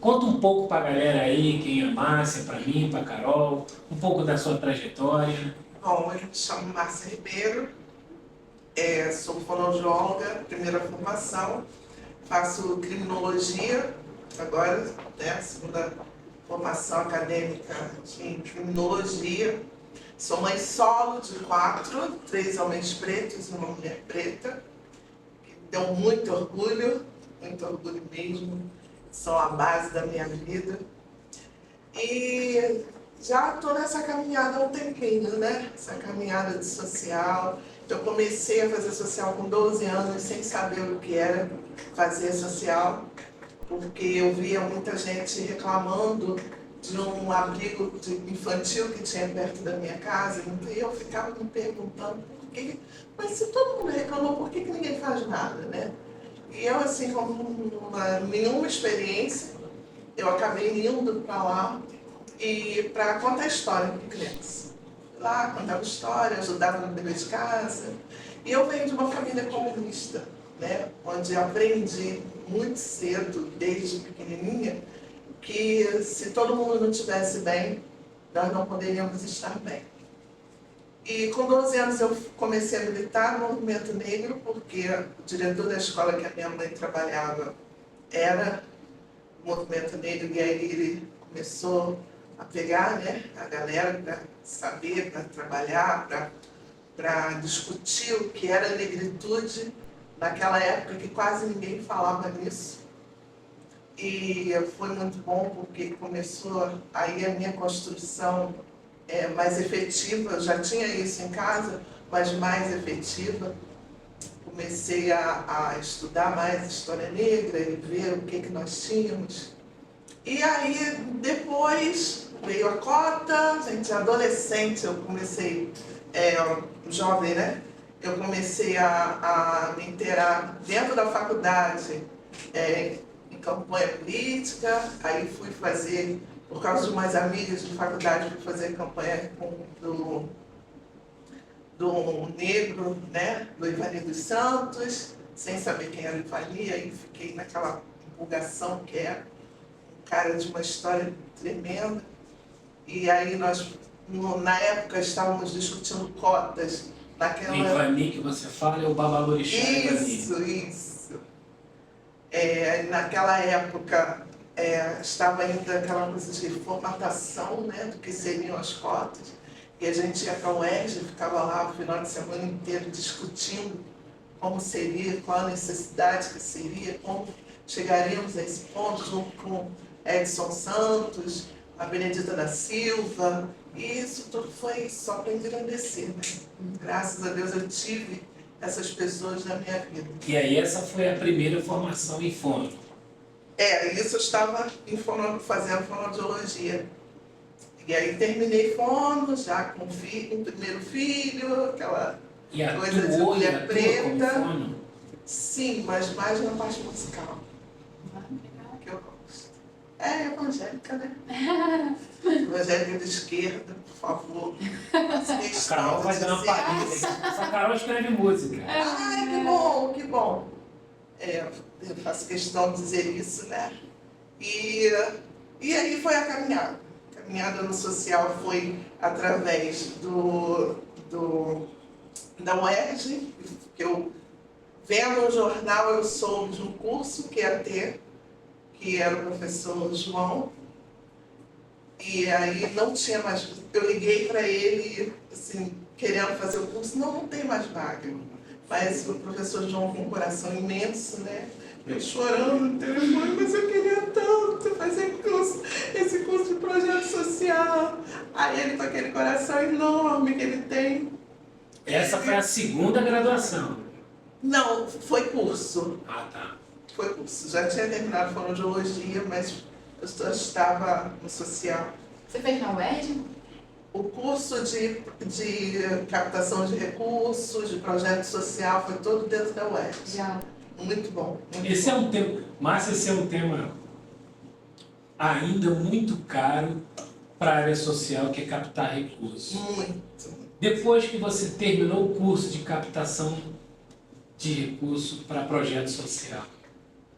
Conta um pouco para a galera aí, quem é a Márcia, para mim, para a Carol, um pouco da sua trajetória. Bom, eu me chamo Márcia Ribeiro, sou fonoaudióloga, primeira formação, faço criminologia, agora, né, segunda formação acadêmica em criminologia. Sou mãe solo de 4, 3 homens pretos e uma mulher preta, que me dão muito orgulho mesmo, são a base da minha vida. E já estou nessa caminhada há um tempinho, né? Essa caminhada de social. Eu comecei a fazer social com 12 anos, sem saber o que era fazer social, porque eu via muita gente reclamando de um abrigo infantil que tinha perto da minha casa, e eu ficava me perguntando por quê. Mas se todo mundo reclamou, por que ninguém faz nada, né? E eu, assim, com nenhuma experiência, eu acabei indo para lá e para contar história para criança. Lá, contava história, ajudava no dever de casa. E eu venho de uma família comunista, né? Onde aprendi muito cedo, desde pequenininha, que se todo mundo não estivesse bem, nós não poderíamos estar bem. E com 12 anos eu comecei a militar no movimento negro, porque o diretor da escola que a minha mãe trabalhava era o movimento negro, e aí ele começou a pegar, né, a galera para saber, para trabalhar, para discutir o que era negritude, naquela época que quase ninguém falava nisso. E foi muito bom porque começou aí a minha construção mais efetiva. Eu já tinha isso em casa, mas mais efetiva. Comecei a estudar mais história negra e ver o que nós tínhamos. E aí depois veio a cota, gente, adolescente, eu comecei, jovem, né? Eu comecei a me inteirar dentro da faculdade, em campanha política, aí fui fazer, por causa de umas amigas de faculdade, fui fazer campanha do negro, né, do Ivani dos Santos, sem saber quem era o Ivani, aí fiquei naquela empolgação que é um cara de uma história tremenda. E aí nós, na época, estávamos discutindo cotas naquela... O Ivani que você fala é o Babalorixá. Isso. Naquela época, estava ainda aquela coisa de formatação, né, do que seriam as cotas. E a gente ia para a UERJ, ficava lá o final de semana inteiro discutindo como seria, qual a necessidade que seria, como chegaríamos a esse ponto, junto com Edson Santos, a Benedita da Silva, e isso tudo foi só para engrandecer, né? Graças a Deus eu tive essas pessoas na minha vida. E aí essa foi a primeira formação em fono. Isso eu estava fazendo fonoaudiologia. E aí terminei fono, já com o primeiro filho, aquela coisa de mulher preta. Como fono? Sim, mas mais na parte musical. Que eu gosto. Evangélica, né? Evangélica de esquerda, por favor. A Carol vai dar uma palhinha. A Carol escreve música. Ai, que bom. Eu faço questão de dizer isso, né? E aí foi a caminhada. A caminhada no social foi através da UERJ, que eu, vendo o jornal, eu soube de um curso que ia ter, que era o professor João, e aí não tinha mais. Eu liguei para ele, assim, querendo fazer o curso, não tem mais vaga. Mas o professor João, com um coração imenso, né? Eu chorando no telefone, mas eu queria tanto fazer esse curso de projeto social. Aí ele, com aquele coração enorme que ele tem. Essa foi a segunda graduação. Não, foi curso. Ah, tá. Foi curso. Já tinha terminado fonoaudiologia, mas eu só estava no social. Você fez na UERJ? O curso de captação de recursos, de projeto social, foi todo dentro da UERJ. Já. Muito bom. Esse é um tema, Márcia, esse é um tema ainda muito caro para a área social, que é captar recursos. Muito. Depois que você terminou o curso de captação de recursos para projeto social,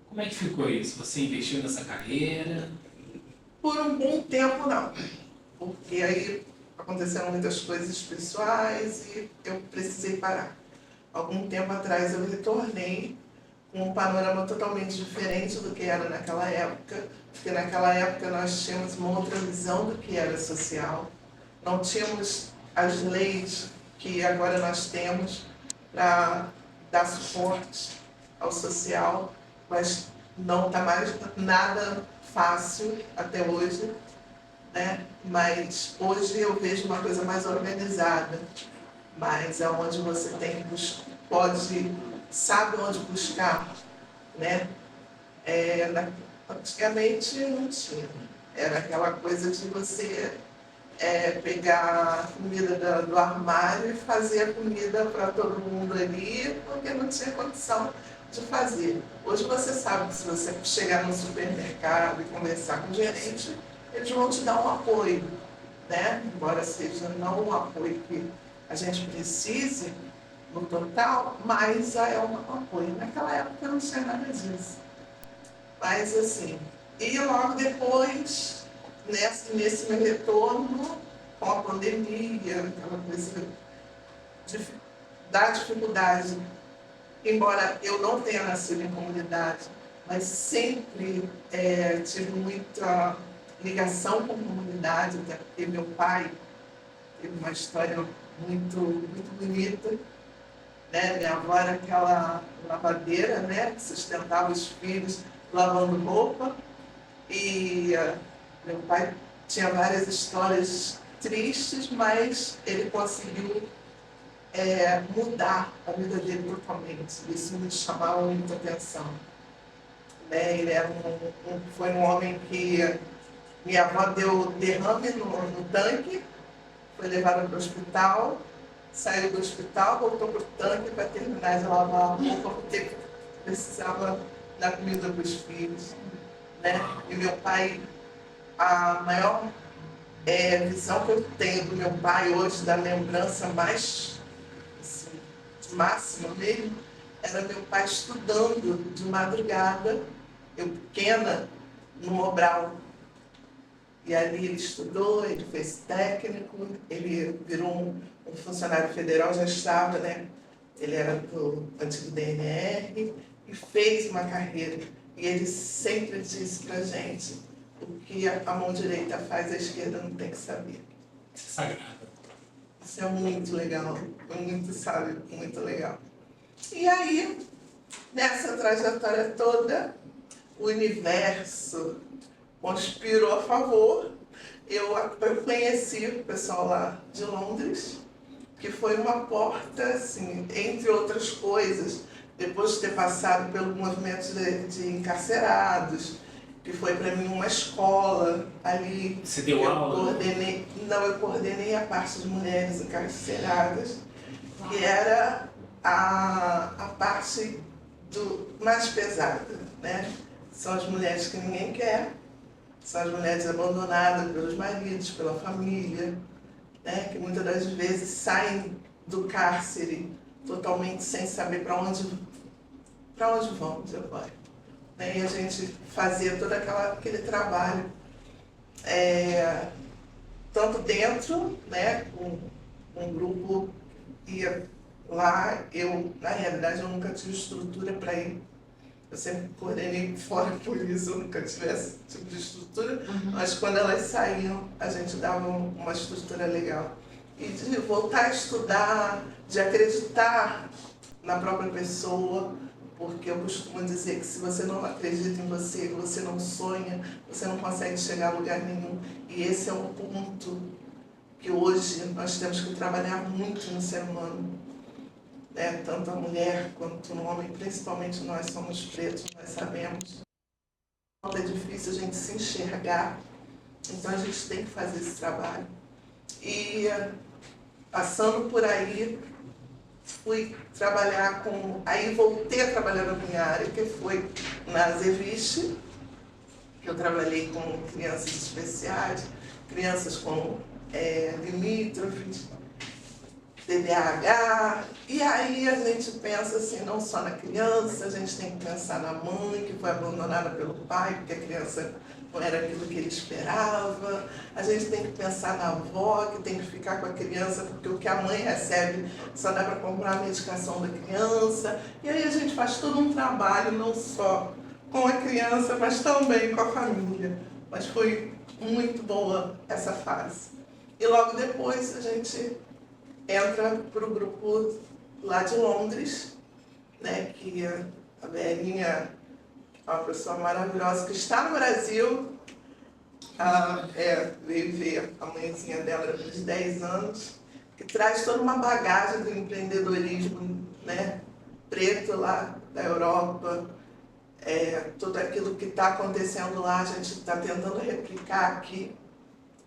Como é que ficou isso? Você investiu nessa carreira? Por um bom tempo, não. Porque aí aconteceram muitas coisas pessoais e eu precisei parar. Algum tempo atrás eu retornei com um panorama totalmente diferente do que era naquela época, porque naquela época nós tínhamos uma outra visão do que era social. Não tínhamos as leis que agora nós temos para dar suporte ao social, mas não está mais nada fácil até hoje, né? Mas hoje eu vejo uma coisa mais organizada, mas é onde você tem que pode, sabe onde buscar, né? Antigamente não tinha, era aquela coisa de você pegar a comida do armário e fazer a comida para todo mundo ali, porque não tinha condição de fazer. Hoje você sabe que se você chegar no supermercado e conversar com o gerente, eles vão te dar um apoio, né? Embora seja não um apoio que a gente precise no total, mas é um apoio. Naquela época não tinha nada disso. Mas assim, e logo depois, nesse meu retorno, com a pandemia, aquela coisa da dificuldade, embora eu não tenha nascido em comunidade, mas sempre tive muita ligação com a comunidade, até porque meu pai teve uma história muito, muito bonita, né? Minha avó era aquela lavadeira, né, que sustentava os filhos lavando roupa, e meu pai tinha várias histórias tristes, mas ele conseguiu mudar a vida dele totalmente. Isso me chamava muita atenção, né? Ele era foi um homem que minha avó deu derrame no tanque, foi levada para o hospital, saiu do hospital, voltou para o tanque para terminar de lavar a roupa, porque precisava dar comida para os filhos, né? E meu pai, a maior visão que eu tenho do meu pai hoje, da lembrança mais assim, máxima mesmo, era meu pai estudando de madrugada, eu pequena, no Mobral. E ali ele estudou, ele fez técnico, ele virou um funcionário federal, já estava, né? Ele era do antigo DNR e fez uma carreira. E ele sempre disse pra gente, o que a mão direita faz, a esquerda não tem que saber. Sagrado. Isso é muito legal, muito sábio, muito legal. E aí, nessa trajetória toda, o universo conspirou a favor. Eu conheci o pessoal lá de Londres, que foi uma porta, assim, entre outras coisas, depois de ter passado pelo movimento de encarcerados, que foi para mim uma escola ali. Você deu aula? Eu coordenei a parte de mulheres encarceradas, que era a parte mais pesada, né? São as mulheres que ninguém quer, são as mulheres abandonadas pelos maridos, pela família, né? Que muitas das vezes saem do cárcere totalmente sem saber para onde vão agora. E a gente fazia todo aquele trabalho, tanto dentro, né, com um grupo ia lá, na realidade eu nunca tive estrutura para ir. Eu sempre coordenei fora por isso, eu nunca tive esse tipo de estrutura, mas quando elas saíam, a gente dava uma estrutura legal. E de voltar a estudar, de acreditar na própria pessoa, porque eu costumo dizer que se você não acredita em você, você não sonha, você não consegue chegar a lugar nenhum. E esse é um ponto que hoje nós temos que trabalhar muito no ser humano. Tanto a mulher quanto o homem, principalmente nós somos pretos, nós sabemos. É difícil a gente se enxergar, então a gente tem que fazer esse trabalho. E passando por aí, fui trabalhar aí voltei a trabalhar na minha área, que foi na Zeviche, que eu trabalhei com crianças especiais, crianças com limítrofes. TDAH, e aí a gente pensa assim, não só na criança, a gente tem que pensar na mãe que foi abandonada pelo pai, porque a criança não era aquilo que ele esperava, a gente tem que pensar na avó que tem que ficar com a criança, porque o que a mãe recebe só dá para comprar a medicação da criança, e aí a gente faz todo um trabalho, não só com a criança, mas também com a família. Mas foi muito boa essa fase. E logo depois a gente entra para o grupo lá de Londres, né, que a Belinha é uma pessoa maravilhosa que está no Brasil, veio ver a mãezinha dela dos 10 anos, que traz toda uma bagagem do empreendedorismo, né, preto lá da Europa. Tudo aquilo que está acontecendo lá, a gente está tentando replicar aqui,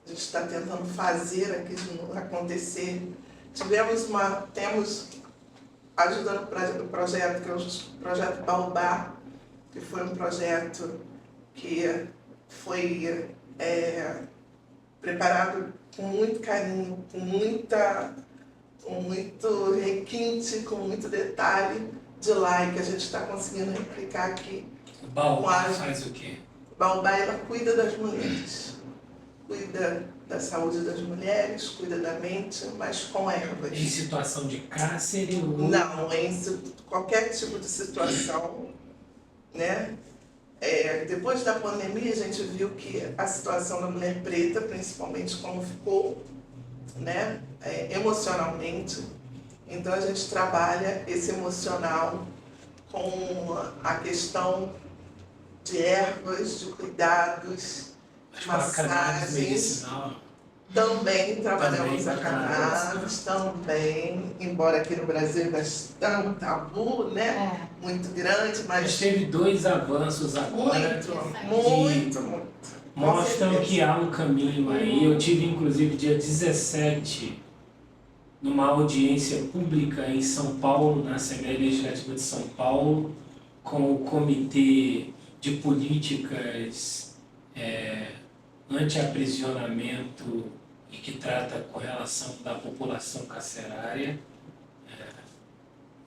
a gente está tentando fazer aqui acontecer. Temos ajudando o projeto, que é o projeto Baobá, que foi um projeto que foi preparado com muito carinho, com muito requinte, com muito detalhe de lá, e que a gente está conseguindo replicar aqui. O Baobá faz o quê? O Baobá, ela cuida das mulheres, cuida da saúde das mulheres, cuida da mente, mas com ervas. Em situação de cárcere ou... Não, qualquer tipo de situação, né? Depois da pandemia, a gente viu que a situação da mulher preta, principalmente como ficou, né? Emocionalmente. Então, a gente trabalha esse emocional com a questão de ervas, de cuidados, massagens. Também trabalhamos a cannabis, também, embora aqui no Brasil ainda está um tabu, né? Muito grande, mas teve 2 avanços agora muito. Mostram que há um caminho aí. Eu tive, inclusive, dia 17, numa audiência pública em São Paulo, na Assembleia Legislativa de São Paulo, com o Comitê de Políticas Anti-Aprisionamento e que trata com relação da população carcerária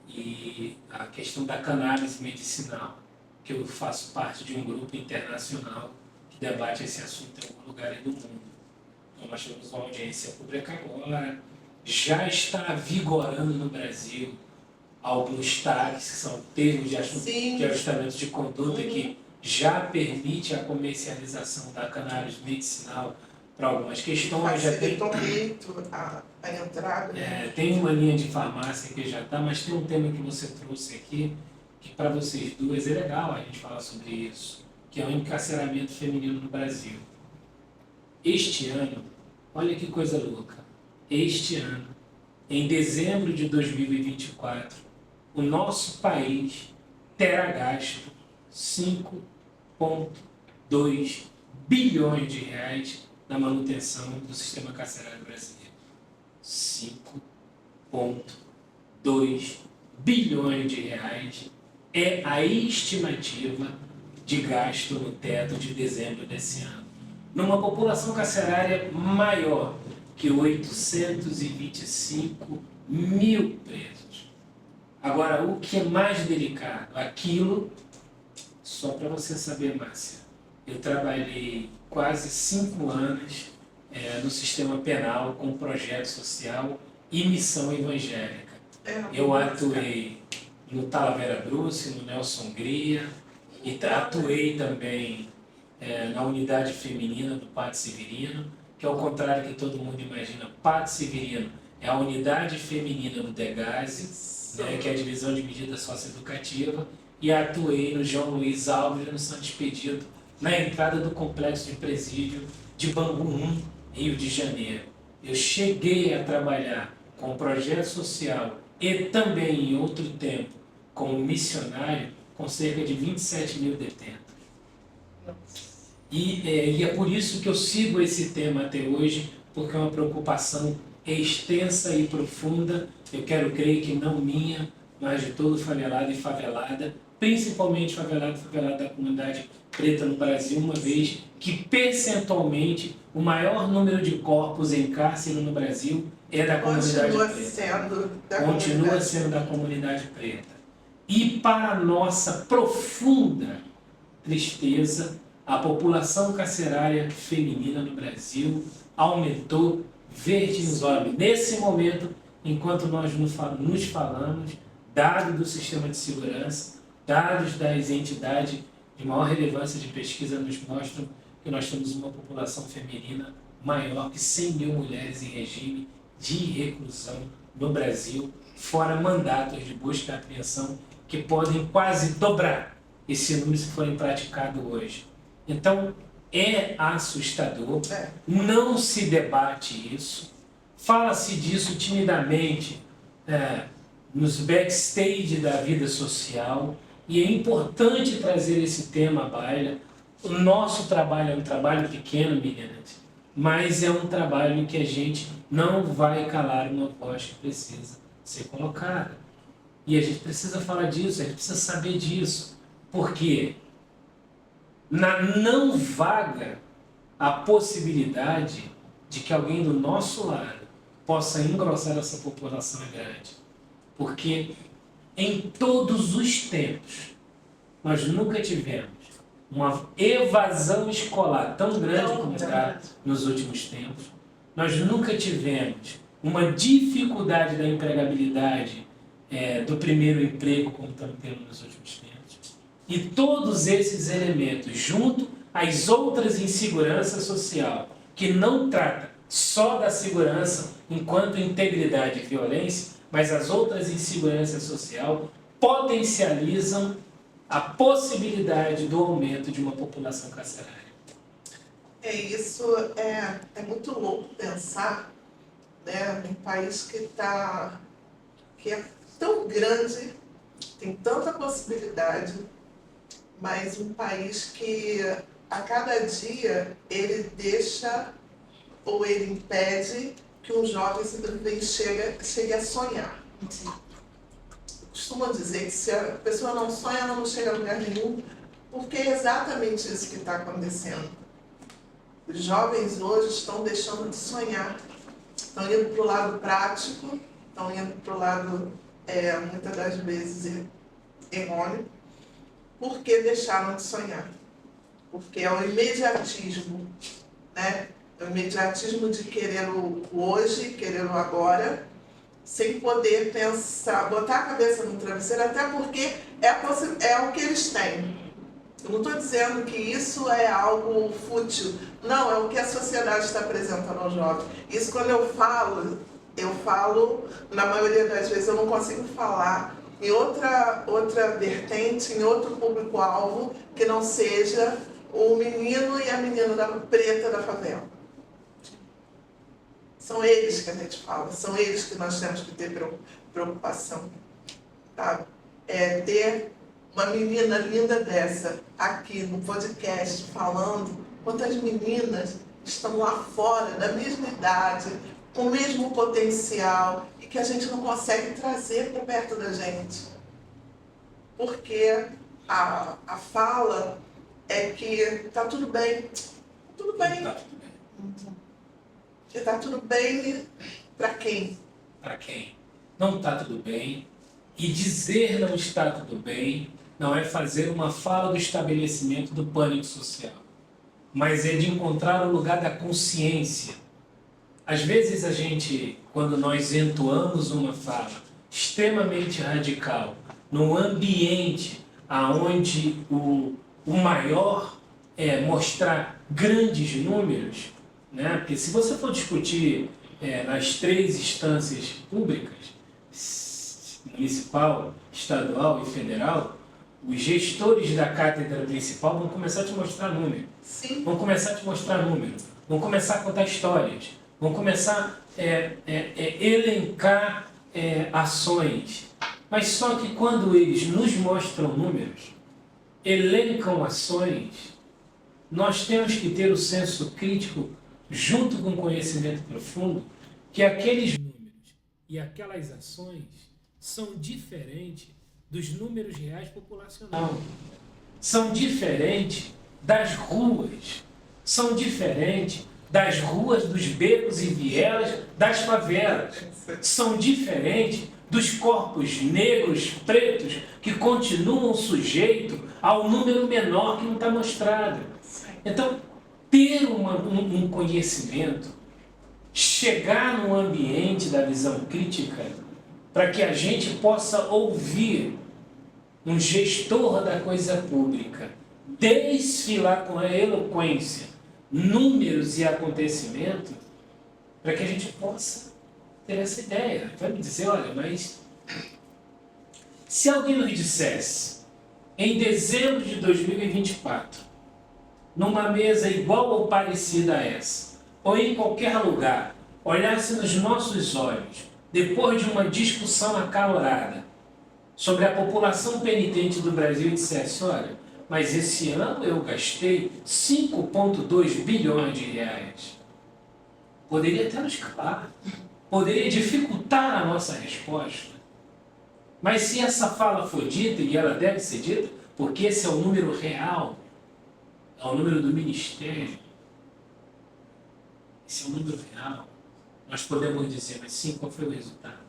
e a questão da cannabis medicinal, que eu faço parte de um grupo internacional que debate esse assunto em algum lugar do mundo. Então, nós tivemos uma audiência pública agora. Já está vigorando no Brasil alguns TACs, que são termos de ajustamento de conduta, que já permite a comercialização da cannabis medicinal para algumas questões. Facilitou muito a entrada. Tem uma linha de farmácia que já está, mas tem um tema que você trouxe aqui, que para vocês duas é legal a gente falar sobre isso, que é o encarceramento feminino no Brasil. Este ano, olha que coisa louca, este ano, em dezembro de 2024, o nosso país terá gasto 5,2 bilhões de reais na manutenção do sistema carcerário brasileiro. 5,2 bilhões de reais é a estimativa de gasto no teto de dezembro desse ano. Numa população carcerária maior que 825 mil presos. Agora, o que é mais delicado? Aquilo, só para você saber, Márcia, eu trabalhei quase 5 anos no sistema penal com projeto social e missão evangélica. Eu atuei no Talavera Bruce, no Nelson Gria, e atuei também na unidade feminina do Padre Severino, que ao contrário que todo mundo imagina, Padre Severino é a unidade feminina do DEGASE, que é a divisão de medida socioeducativa, e atuei no João Luiz Alves, no Santo Expedito, na entrada do complexo de presídio de Bangu 1, Rio de Janeiro. Eu cheguei a trabalhar com projeto social e também, em outro tempo, como missionário, com cerca de 27 mil detentos. E é por isso que eu sigo esse tema até hoje, porque é uma preocupação extensa e profunda, eu quero crer que não minha, mas de todo favelado e favelada, principalmente favelado da comunidade preta no Brasil, uma vez que percentualmente o maior número de corpos em cárcere no Brasil é da comunidade preta. Continua sendo da comunidade preta. E para nossa profunda tristeza, a população carcerária feminina no Brasil aumentou vertiginosamente. Nesse momento, enquanto nós nos falamos, dados do sistema de segurança, dados das entidades de maior relevância de pesquisa nos mostram que nós temos uma população feminina maior que 100 mil mulheres em regime de reclusão no Brasil, fora mandatos de busca e apreensão que podem quase dobrar esse número se forem praticados hoje. Então, é assustador, não se debate isso, fala-se disso timidamente nos backstage da vida social, e é importante trazer esse tema à baila. O nosso trabalho é um trabalho pequeno, meninas, mas é um trabalho que a gente não vai calar uma voz que precisa ser colocada. E a gente precisa falar disso, a gente precisa saber disso. Porque na não vaga a possibilidade de que alguém do nosso lado possa engrossar essa população grande. Porque em todos os tempos nós nunca tivemos uma evasão escolar tão grande como está nos últimos tempos. Nós nunca tivemos uma dificuldade da empregabilidade do primeiro emprego como estamos tendo nos últimos tempos. E todos esses elementos, junto às outras inseguranças social, que não trata só da segurança enquanto integridade e violência, mas as outras inseguranças social potencializam a possibilidade do aumento de uma população carcerária. Isso é muito louco pensar, né, num país que é tão grande, tem tanta possibilidade, mas um país que a cada dia ele deixa ou ele impede que um jovem simplesmente chegue a sonhar. Costumam dizer que se a pessoa não sonha, ela não chega a lugar nenhum, porque é exatamente isso que está acontecendo. Os jovens hoje estão deixando de sonhar, estão indo para o lado prático, estão indo para o lado, muitas das vezes, errôneo, porque deixaram de sonhar. Porque é o imediatismo, né? É o imediatismo de querer o hoje, querer o agora, sem poder pensar, botar a cabeça no travesseiro, até porque é o que eles têm. Eu não estou dizendo que isso é algo fútil. Não, é o que a sociedade está apresentando aos jovens. Isso quando eu falo, na maioria das vezes eu não consigo falar em outra vertente, em outro público-alvo, que não seja o menino e a menina preta da favela. São eles que a gente fala, são eles que nós temos que ter preocupação. Tá? Ter uma menina linda dessa aqui no podcast falando quantas meninas estão lá fora, da mesma idade, com o mesmo potencial e que a gente não consegue trazer para perto da gente. Porque a fala é que está tudo bem. Tudo bem. Tá tudo bem. Está tudo bem para quem? Para quem? Não está tudo bem. E dizer não está tudo bem não é fazer uma fala do estabelecimento do pânico social, mas é de encontrar o lugar da consciência. Às vezes a gente, quando nós entoamos uma fala extremamente radical, num ambiente onde o maior é mostrar grandes números, né? Porque se você for discutir nas três instâncias públicas, municipal, estadual e federal, os gestores da cátedra principal vão começar a te mostrar número. Sim. Vão começar a te mostrar número. Vão começar a contar histórias. Vão começar a elencar ações. Mas só que quando eles nos mostram números, elencam ações, nós temos que ter o senso crítico, junto com o conhecimento profundo, que aqueles números e aquelas ações são diferentes dos números reais populacionais. São diferentes das ruas, são diferentes das ruas dos becos e vielas das favelas, são diferentes dos corpos negros, pretos, que continuam sujeitos ao número menor que não está mostrado. Então, ter um conhecimento, chegar num ambiente da visão crítica, para que a gente possa ouvir um gestor da coisa pública desfilar com a eloquência números e acontecimentos, para que a gente possa ter essa ideia. Vai me dizer, olha, mas se alguém nos dissesse, em dezembro de 2024, numa mesa igual ou parecida a essa, ou em qualquer lugar, olhasse nos nossos olhos, depois de uma discussão acalorada sobre a população penitente do Brasil, e dissesse, olha, mas esse ano eu gastei 5,2 bilhões de reais. Poderia até nos calar, poderia dificultar a nossa resposta. Mas se essa fala for dita, e ela deve ser dita, porque esse é o número real, é o número do Ministério, esse é o número real, nós podemos dizer, mas sim, qual foi o resultado?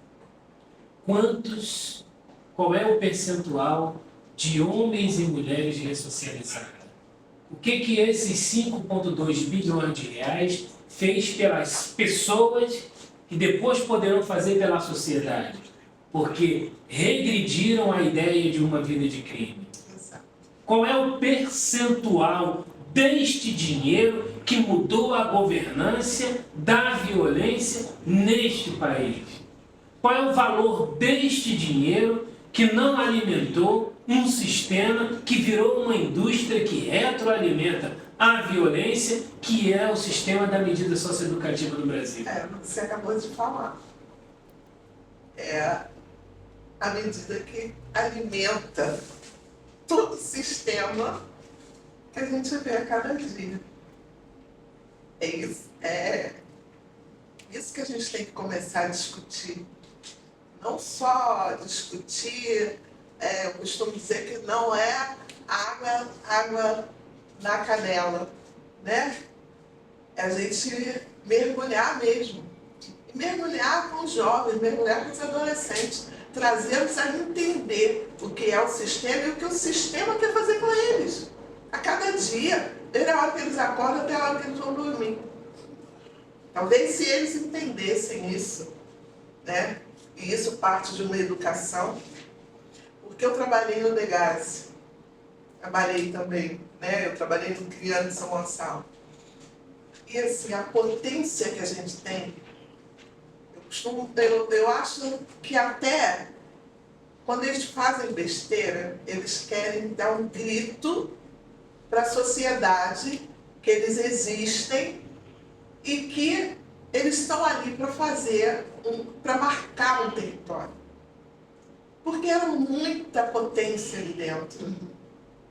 Qual é o percentual de homens e mulheres ressocializados? O que esses 5,2 bilhões de reais fez pelas pessoas que depois poderão fazer pela sociedade? Porque regrediram a ideia de uma vida de crime. Qual é o percentual deste dinheiro que mudou a governança da violência neste país? Qual é o valor deste dinheiro que não alimentou um sistema que virou uma indústria que retroalimenta a violência, que é o sistema da medida socioeducativa no Brasil? Você acabou de falar. É a medida que alimenta todo o sistema que a gente vê a cada dia. É isso que a gente tem que começar a discutir. Não só discutir, eu costumo dizer que não é água na canela, né? É a gente mergulhar mesmo. E mergulhar com os jovens, mergulhar com os adolescentes, trazê-los a entender o que é o sistema e o que o sistema quer fazer com eles. A cada dia, desde a hora que eles acordam até a hora que eles vão dormir. Talvez se eles entendessem isso, né? E isso parte de uma educação, porque eu trabalhei no Degase, trabalhei também, né? Eu trabalhei no Criando São Gonçalo. E assim, a potência que a gente tem, eu acho que até quando eles fazem besteira, eles querem dar um grito para a sociedade que eles existem e que eles estão ali para para marcar um território. Porque era muita potência ali dentro,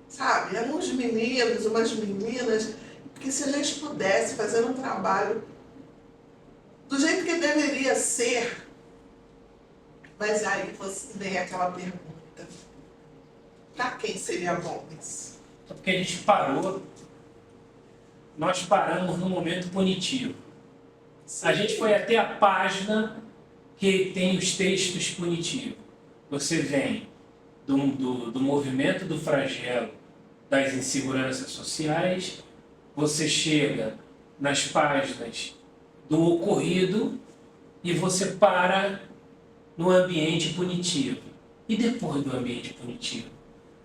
sabe? Eram uns meninos, umas meninas, que se a gente pudesse fazer um trabalho do jeito que deveria ser, mas aí vem aquela pergunta, para quem seria bom isso? Porque a gente nós paramos no momento punitivo. A gente foi até a página que tem os textos punitivos. Você vem do movimento do flagelo das inseguranças sociais, você chega nas páginas do ocorrido e você para no ambiente punitivo. E depois do ambiente punitivo?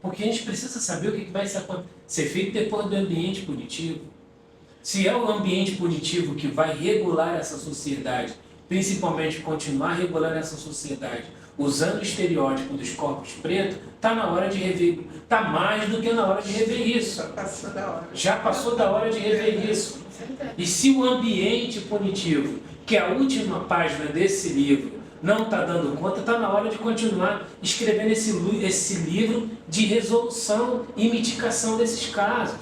Porque a gente precisa saber o que vai ser feito depois do ambiente punitivo. Se é o ambiente punitivo que vai regular essa sociedade, principalmente continuar regulando essa sociedade, usando o estereótipo dos corpos pretos, está na hora de rever. Está mais do que na hora de rever isso. Já passou da hora de rever isso. E se o ambiente punitivo, que é a última página desse livro, não está dando conta, está na hora de continuar escrevendo esse livro de resolução e mitigação desses casos.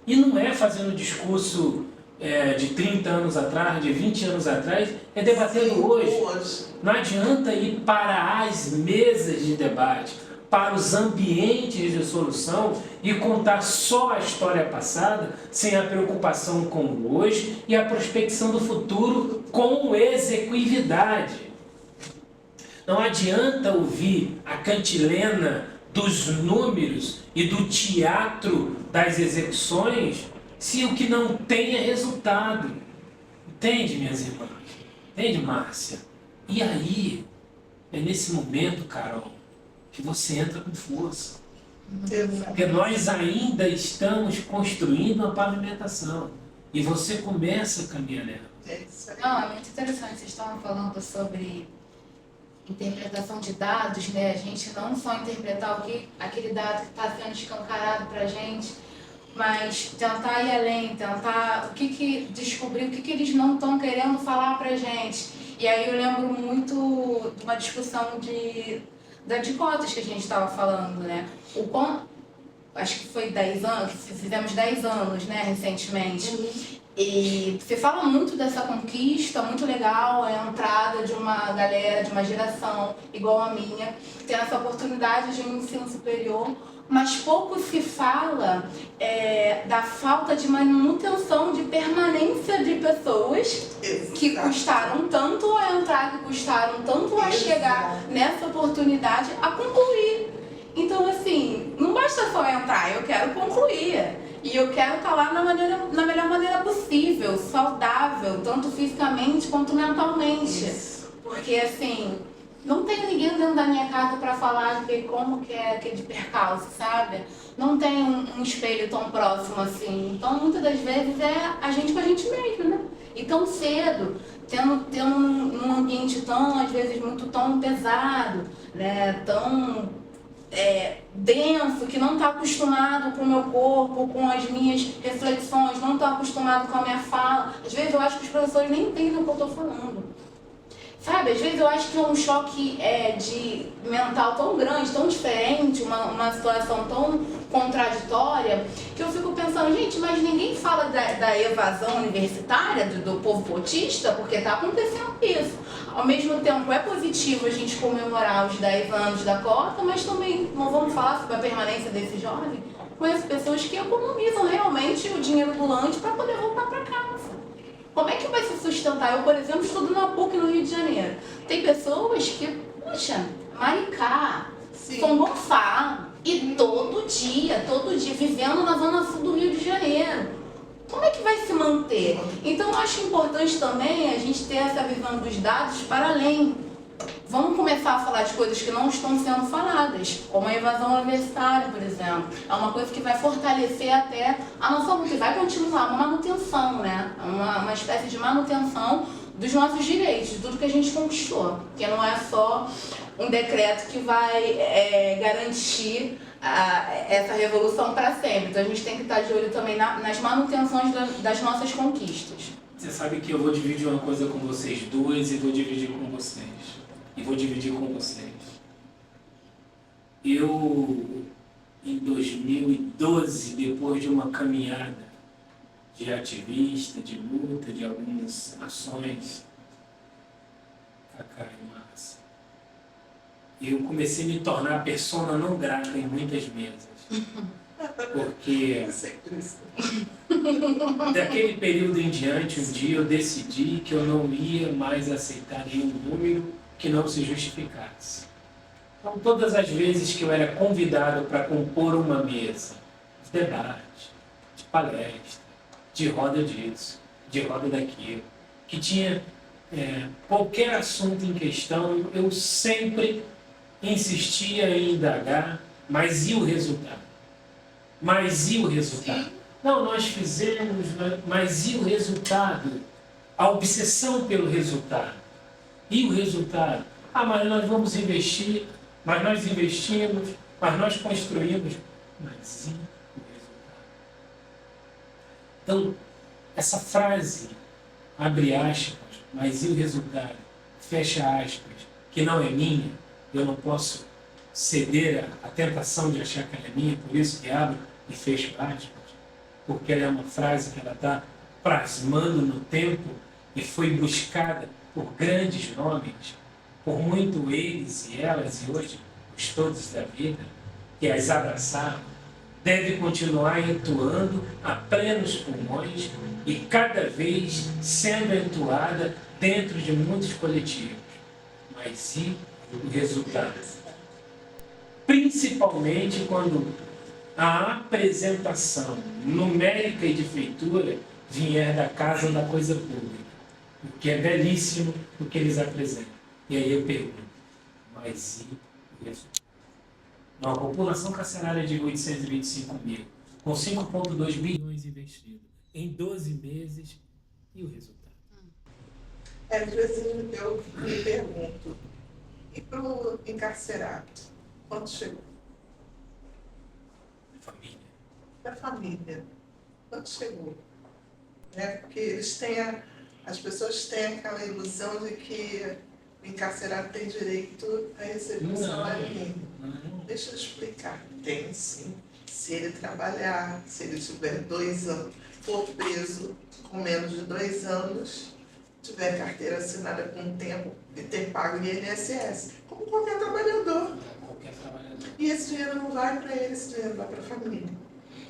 E não é fazendo discurso de 30 anos atrás, de 20 anos atrás, é debatendo hoje. Não adianta ir para as mesas de debate, para os ambientes de solução e contar só a história passada, sem a preocupação com o hoje e a prospecção do futuro com execuividade. Não adianta ouvir a cantilena dos números e do teatro das execuções se o que não tem é resultado. Entende, minhas irmãs? Entende, Márcia? E aí, é nesse momento, Carol, que você entra com força. Porque nós ainda estamos construindo a pavimentação. E você começa a caminhar nela. Não, é muito interessante. Vocês estavam falando sobre interpretação de dados, né? A gente não só interpretar aquele dado que está sendo escancarado para a gente, mas tentar ir além, tentar descobrir o que eles não estão querendo falar para a gente. E aí eu lembro muito de uma discussão de cotas que a gente estava falando, né? Acho que foi 10 anos, fizemos 10 anos, né, recentemente. E se fala muito dessa conquista, muito legal, a entrada de uma galera, de uma geração igual a minha, tendo essa oportunidade de um ensino superior, mas pouco se fala da falta de manutenção, de permanência de pessoas que custaram tanto a entrar, que custaram tanto a chegar nessa oportunidade a concluir. Então, assim, não basta só entrar, eu quero concluir. E eu quero estar lá na melhor maneira possível, saudável, tanto fisicamente quanto mentalmente. Porque, assim, não tem ninguém dentro da minha casa para falar de como que é aquele percalço, sabe? Não tem um espelho tão próximo assim. Então, muitas das vezes é a gente com a gente mesmo, né? E tão cedo, tendo um ambiente tão, às vezes, muito tão pesado, né? Tão denso, que não está acostumado com o meu corpo, com as minhas reflexões, não está acostumado com a minha fala. Às vezes eu acho que os professores nem entendem o que eu estou falando. Sabe, às vezes eu acho que é um choque de mental tão grande, tão diferente, uma situação tão contraditória, que eu fico pensando, gente, mas ninguém fala da evasão universitária do povo potista, porque está acontecendo isso. Ao mesmo tempo, é positivo a gente comemorar os 10 anos da cota, mas também não vamos falar sobre a permanência desse jovem. Conheço pessoas que economizam realmente o dinheiro do lanche para poder voltar para casa. Como é que vai se sustentar? Eu, por exemplo, estudo na PUC no Rio de Janeiro. Tem pessoas que, puxa, Maricá, São Gonçalo, e todo dia, vivendo na zona sul do Rio de Janeiro. Como é que vai se manter? Então, eu acho importante também a gente ter essa visão dos dados para além. Vamos começar a falar de coisas que não estão sendo faladas, como a evasão universitária, por exemplo. É uma coisa que vai fortalecer até a nossa luta, vai continuar uma manutenção, né? Uma espécie de manutenção dos nossos direitos, de tudo que a gente conquistou. Porque não é só um decreto que vai garantir essa revolução para sempre. Então a gente tem que estar de olho também nas manutenções das nossas conquistas. Você sabe que eu vou dividir uma coisa com vocês duas e vou dividir com vocês. Eu, em 2012, depois de uma caminhada de ativista, de luta, de algumas ações, Cacá e Márcia, eu comecei a me tornar persona não grata em muitas mesas. Porque daquele período em diante, um dia eu decidi que eu não ia mais aceitar nenhum número que não se justificasse. Então, todas as vezes que eu era convidado para compor uma mesa de debate, de palestra, de roda disso, de roda daquilo, que tinha qualquer assunto em questão, eu sempre insistia em indagar, mas e o resultado? Mas e o resultado? Não, nós fizemos, mas e o resultado? A obsessão pelo resultado. E o resultado? Mas nós vamos investir, mas nós investimos, mas nós construímos. Mas e o resultado? Então, essa frase, abre aspas, mas e o resultado? Fecha aspas, que não é minha, eu não posso ceder à tentação de achar que ela é minha, por isso que abro e fecho aspas, porque ela é uma frase que ela está plasmando no tempo e foi buscada por grandes nomes, por muito eles e elas, e hoje todos da vida, que as abraçaram, deve continuar entoando a plenos pulmões e cada vez sendo entoada dentro de muitos coletivos. Mas e o resultado? Principalmente quando a apresentação numérica e de feitura vier da casa ou da coisa pública, o que é belíssimo o que eles apresentam. E aí eu pergunto, mas e o resultado? Uma população carcerária de 825 mil, com 5,2 bilhões investidos em 12 meses, e o resultado? Às vezes eu me pergunto, e para o encarcerado, quando chegou? Família. Da família, quando chegou? Né? Porque as pessoas têm aquela ilusão de que o encarcerado tem direito a receber um salário mínimo. Deixa eu explicar. Tem sim. Se ele trabalhar, se ele tiver 2 anos, for preso com menos de 2 anos, tiver carteira assinada com tempo e ter pago o INSS, como qualquer trabalhador. E esse dinheiro não vai para ele, esse dinheiro vai para a família.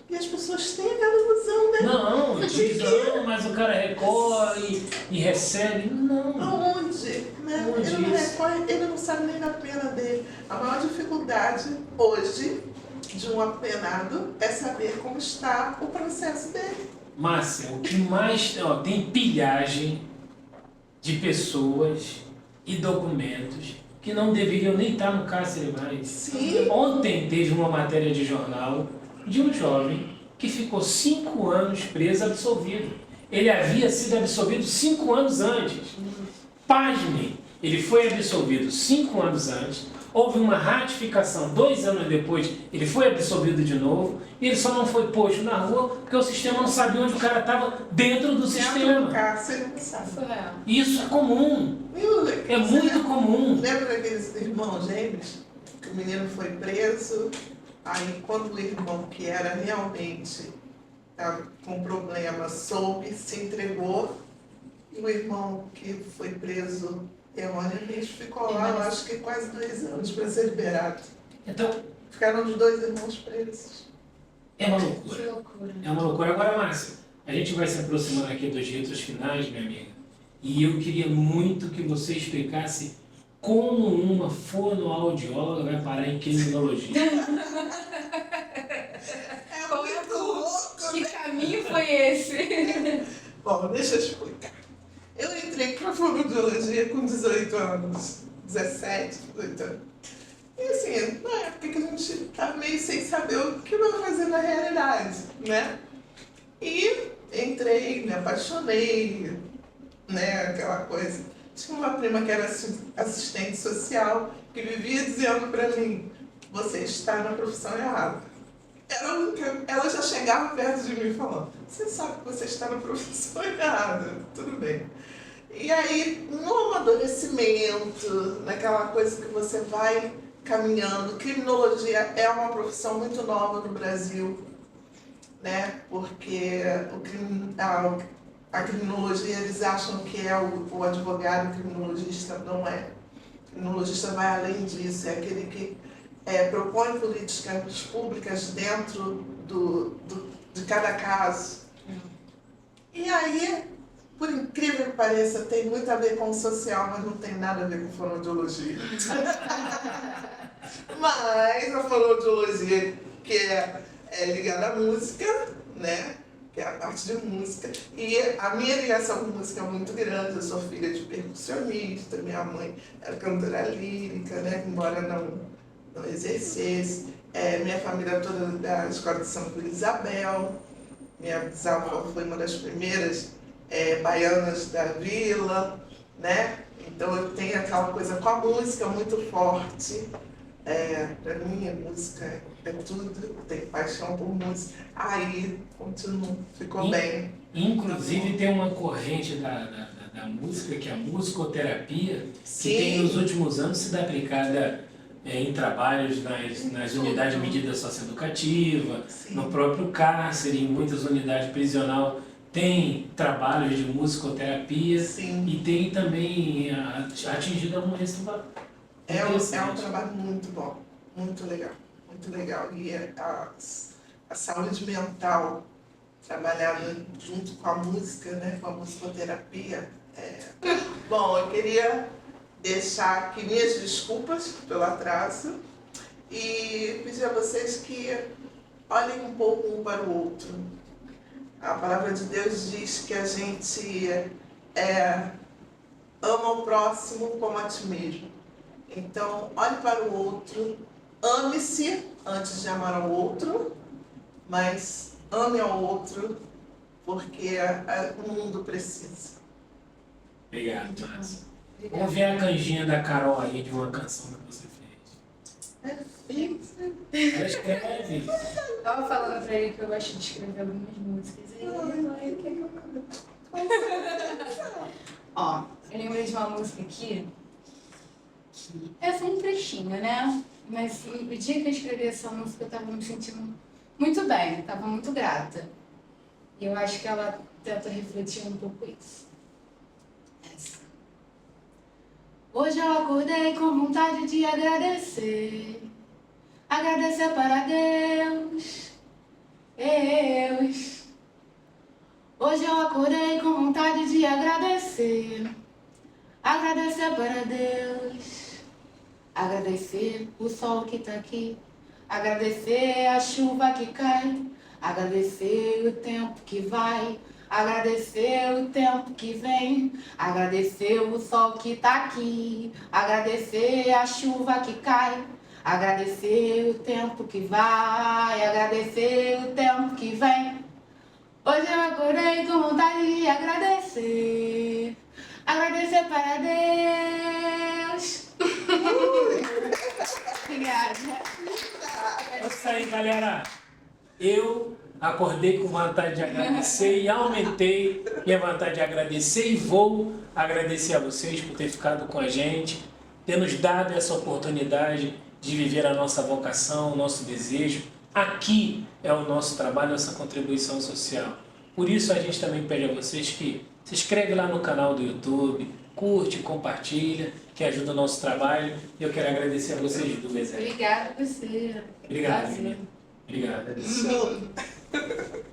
E as pessoas têm aquela ilusão, né? Não, diz, não, mas o cara recorre e recebe. Não. Aonde? Né? Onde Ele não isso? recorre, ele não sabe nem da pena dele. A maior dificuldade hoje de um apenado é saber como está o processo dele. Márcia, o que mais tem pilhagem de pessoas e documentos que não deveriam nem estar no cárcere mais. Sim. Ontem teve uma matéria de jornal de um jovem que ficou 5 anos preso absolvido. Ele havia sido absolvido 5 anos antes. Pasmem, ele foi absolvido 5 anos antes, houve uma ratificação 2 anos depois, ele foi absolvido de novo, e ele só não foi posto na rua porque o sistema não sabia onde o cara estava dentro do sistema. Do cárcere, não sabe. Isso é comum, é muito comum. Lembra daqueles irmãos gêmeos? Que o menino foi preso, aí quando o irmão que era realmente estava com problema soube, se entregou, e o irmão que foi preso erroneamente ficou lá, eu acho que quase 2 anos para ser liberado. Então, ficaram os 2 irmãos presos. É uma loucura. Que loucura. É uma loucura. Agora, Márcia, a gente vai se aproximando aqui dos ritos finais, minha amiga. E eu queria muito que você explicasse como uma fonoaudióloga vai parar em criminologia. É muito louco, Que né? caminho foi esse? Bom, deixa eu explicar. Eu entrei para a fonoaudiologia com 18 anos, 17, 18 anos. E assim, na época que a gente estava meio sem saber o que vai fazer na realidade, né? E entrei, me apaixonei, né? Aquela coisa. Tinha uma prima que era assistente social, que vivia dizendo para mim, você está na profissão errada. Ela já chegava perto de mim falando, você sabe que você está na profissão errada, tudo bem. E aí, no amadurecimento, naquela coisa que você vai caminhando, criminologia é uma profissão muito nova no Brasil, né? Porque a criminologia, eles acham que é o advogado criminologista, não é. O criminologista vai além disso, é aquele que propõe políticas públicas dentro de cada caso. E aí, por incrível que pareça, tem muito a ver com o social, mas não tem nada a ver com fonoaudiologia. Mas a fonoaudiologia, que é ligada à música, né? Que é a parte de música. E a minha ligação com música é muito grande. Eu sou filha de percussionista, minha mãe era cantora lírica, né? Embora não exercesse. Minha família toda da escola de Santa Isabel. Minha bisavó foi uma das primeiras baianas da vila, né? Então eu tenho aquela coisa com a música muito forte. Para mim a música é tudo, eu tenho paixão por música. Aí, continuo, ficou bem. Inclusive tem uma corrente da música, que é a musicoterapia, Sim. que tem nos últimos anos sido aplicada em trabalhos nas unidades de medida socioeducativa, no próprio cárcere, em muitas unidades prisional tem trabalhos de musicoterapia. Sim. E tem também atingido algum resultado. É um trabalho muito bom. Muito legal, muito legal. E a saúde mental trabalhada junto com a música, né, com a musicoterapia. Bom, eu queria deixar aqui minhas desculpas pelo atraso e pedir a vocês que olhem um pouco um para o outro. A palavra de Deus diz que a gente ama o próximo como a ti mesmo. Então, olhe para o outro, ame-se antes de amar ao outro, mas ame ao outro, porque o mundo precisa. Obrigado, Márcia. Vamos ver a canjinha da Carol aí de uma canção que você fez. Ela escreve. Eu tava falando pra ele que eu gosto de escrever algumas músicas. E ele quer que eu cante. Ó, eu lembrei de uma música aqui, que é só um trechinho, né? Mas assim, o dia que eu escrevi essa música eu tava me sentindo muito bem, tava muito grata. E eu acho que ela tenta refletir um pouco isso. Essa. Hoje eu acordei com vontade de agradecer. Agradecer para Deus. Hoje eu acordei com vontade de agradecer. Agradecer para Deus. Agradecer o sol que tá aqui. Agradecer a chuva que cai. Agradecer o tempo que vai. Agradecer o tempo que vem. Agradecer o sol que tá aqui. Agradecer a chuva que cai. Agradecer o tempo que vai. Agradecer o tempo que vem. Hoje eu acordei com vontade de agradecer. Agradecer para Deus. Obrigada. É isso aí, galera. Eu acordei com vontade de agradecer e aumentei minha vontade de agradecer e vou agradecer a vocês por ter ficado com a gente, ter nos dado essa oportunidade de viver a nossa vocação, o nosso desejo. Aqui é o nosso trabalho, essa contribuição social. Por isso a gente também pede a vocês que se inscreve lá no canal do YouTube, curte, compartilha, que ajuda o nosso trabalho. E eu quero agradecer a vocês duas. Obrigada a você. Obrigado, Prazer. menina. Obrigado. Show.